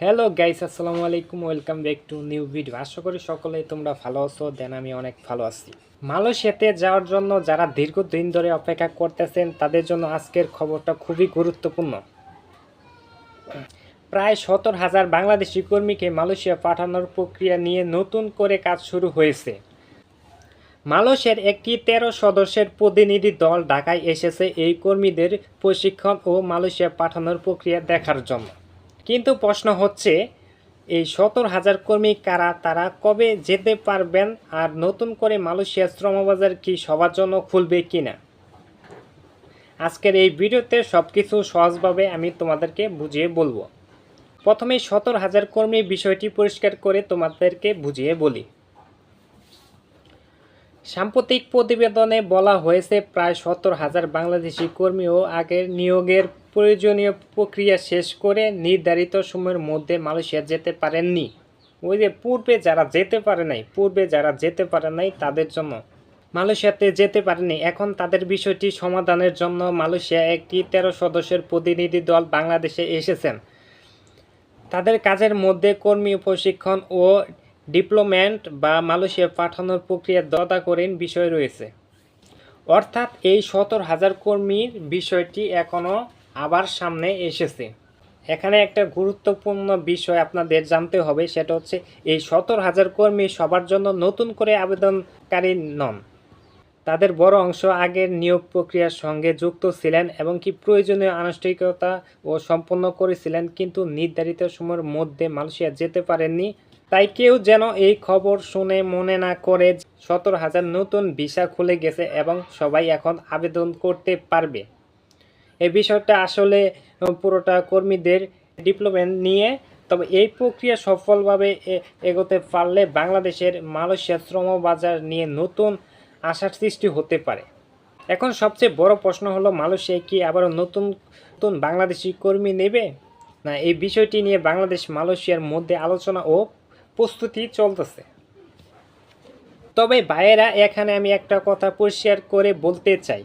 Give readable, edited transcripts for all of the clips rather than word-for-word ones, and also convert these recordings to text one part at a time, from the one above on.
Hello guys, আসসালামু আলাইকুম। Welcome back to new video. আশা করি সকলেই তোমরা ভালো আছো। আমি অনেক ভালো আছি। মালয়েশিয়াতে যাওয়ার জন্য যারা দীর্ঘদিন ধরে অপেক্ষা করতেছেন তাদের জন্য আজকের খবরটা খুবই গুরুত্বপূর্ণ। প্রায় 70,000 বাংলাদেশি কর্মীকে মালয়েশিয়া পাঠানোর প্রক্রিয়া নিয়ে নতুন করে কাজ শুরু হয়েছে। মালয়েশিয়ার একটি 13 সদস্যের প্রতিনিধি দল ঢাকায় এসেছে এই কর্মীদের প্রশিক্ষণ ও মালয়েশিয়া পাঠানোর প্রক্রিয়া দেখার জন্য। কিন্তু প্রশ্ন হচ্ছে, এই 70,000 কর্মী কারা, তারা কবে যেতে পারবেন, আর নতুন করে মালয়েশিয়ার শ্রমবাজার কি সবার জন্য খুলবে কিনা? আজকের এই ভিডিওতে সব কিছু সহজভাবে আমি তোমাদেরকে বুঝিয়ে বলবো। প্রথমে 70,000 কর্মী বিষয়টি পরিষ্কার করে তোমাদেরকে বুঝিয়ে বলি। সাম্প্রতিক প্রতিবেদনে বলা হয়েছে প্রায় 70,000 বাংলাদেশি কর্মীও আগের নিয়োগের প্রয়োজনীয় প্রক্রিয়া শেষ করে নির্ধারিত সময়ের মধ্যে মালয়েশিয়া যেতে পারেননি। ওই যে পূর্বে যারা যেতে পারে নাই তাদের জন্য মালয়েশিয়াতে যেতে পারেনি, এখন তাদের বিষয়টি সমাধানের জন্য মালয়েশিয়া একটি 13 সদস্যের প্রতিনিধি দল বাংলাদেশে এসেছেন। তাদের কাজের মধ্যে কর্মী প্রশিক্ষণ ও ডিপ্লোমেন্ট বা মালয়েশিয়া পাঠানোর প্রক্রিয়া তদাকরীন বিষয় রয়েছে। অর্থাৎ এই 70,000 কর্মীর বিষয়টি এখনও আবার সামনে এসেছে। এখানে একটা গুরুত্বপূর্ণ বিষয় আপনাদের জানতে হবে, সেটা হচ্ছে এই 70,000 কর্মী সবার জন্য নতুন করে আবেদনকারী নন। তাদের বড় অংশ আগের নিয়োগ প্রক্রিয়ার সঙ্গে যুক্ত ছিলেন এবং কি প্রয়োজনীয় আনুষ্ঠানিকতা ও সম্পন্ন করেছিলেন, কিন্তু নির্ধারিত সময়ের মধ্যে মালয়েশিয়া যেতে পারেননি। তাই কেউ যেন এই খবর শুনে মনে না করে 70,000 নতুন ভিসা খুলে গেছে এবং সবাই এখন আবেদন করতে পারবে। এই বিষয়টা আসলে পুরোটা কর্মীদের ডিপ্লোমেন্ট নিয়ে। তবে এই প্রক্রিয়া সফলভাবে এগোতে পারলে বাংলাদেশের মালয়েশিয়ার শ্রমবাজার নিয়ে নতুন আশার সৃষ্টি হতে পারে। এখন সবচেয়ে বড় প্রশ্ন হলো, মালয়েশিয়া কি আবারও নতুন বাংলাদেশি কর্মী নেবে না? এই বিষয়টি নিয়ে বাংলাদেশ মালয়েশিয়ার মধ্যে আলোচনা ও প্রস্তুতি চলতেছে। তবে ভাইয়েরা, এখানে আমি একটা কথা পরিষ্কার করে বলতে চাই,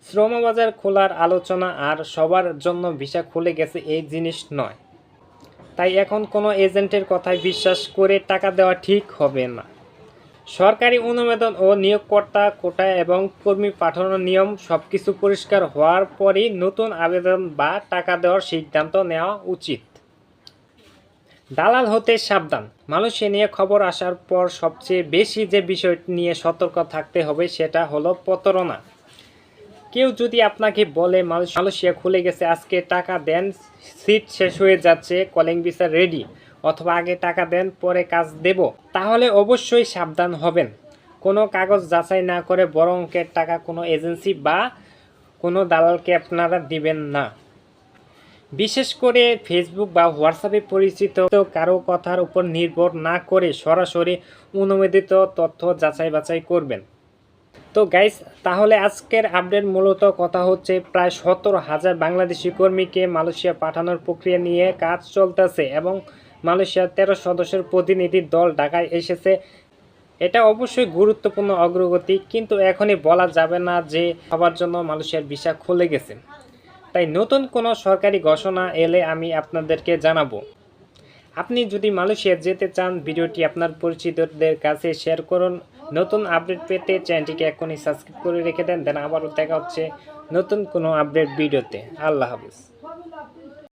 শ্রমবাজার খোলার আলোচনা আর সবার জন্য ভিসা খুলে গেছে এই জিনিস নয়। তাই এখন কোনো এজেন্টের কথায় বিশ্বাস করে টাকা দেওয়া ঠিক হবে না। সরকারি অনুমোদন ও নিয়োগকর্তা কোটা এবং কর্মী পাঠানোর নিয়ম সবকিছু পরিষ্কার হওয়ার পরই নতুন আবেদন বা টাকা দেওয়ার সিদ্ধান্ত নেওয়া উচিত। দালাল হতে সাবধান। মালয়েশিয়া নিয়ে খবর আসার পর সবচেয়ে বেশি যে বিষয়টি নিয়ে সতর্ক থাকতে হবে সেটা হলো প্রতারণা। কেউ যদি আপনাকে বলে মালয়েশিয়া খুলে গেছে, আজকে টাকা দেন, সিট শেষ হয়ে যাচ্ছে, কলিং ভিসা রেডি, অথবা আগে টাকা দেন পরে কাজ দেব, তাহলে অবশ্যই সাবধান হবেন। কোনো কাগজ যাচাই না করে বড় অঙ্কের টাকা কোনো এজেন্সি বা কোনো দালালকে আপনারা দিবেন না। বিশেষ করে ফেসবুক বা হোয়াটসঅ্যাপে পরিচিত কারো কথার উপর নির্ভর না করে সরাসরি অনুমোদিত তথ্য যাচাই বাছাই করবেন। তো গাইস, তাহলে আজকের আপডেট মূলত কথা হচ্ছে, প্রায় 70,000 বাংলাদেশি কর্মীকে মালয়েশিয়া পাঠানোর প্রক্রিয়া নিয়ে কাজ চলতেছে এবং মালয়েশিয়ার 13 সদস্যের প্রতিনিধি দল ঢাকায় এসেছে। এটা অবশ্যই গুরুত্বপূর্ণ অগ্রগতি, কিন্তু এখনই বলা যাবে না যে সবার জন্য মালয়েশিয়ার ভিসা খুলে গেছে। তাই নতুন কোনো সরকারি ঘোষণা এলে আমি আপনাদেরকে জানাবো। আপনি যদি মালয়েশিয়া যেতে চান, ভিডিওটি আপনার পরিচিতদের কাছে শেয়ার করুন। নতুন আপডেট পেতে চ্যানেলটিকে এখনই সাবস্ক্রাইব করে রেখে দেন। আবারও দেখা হচ্ছে নতুন কোনো আপডেট ভিডিওতে। আল্লাহ হাফেজ।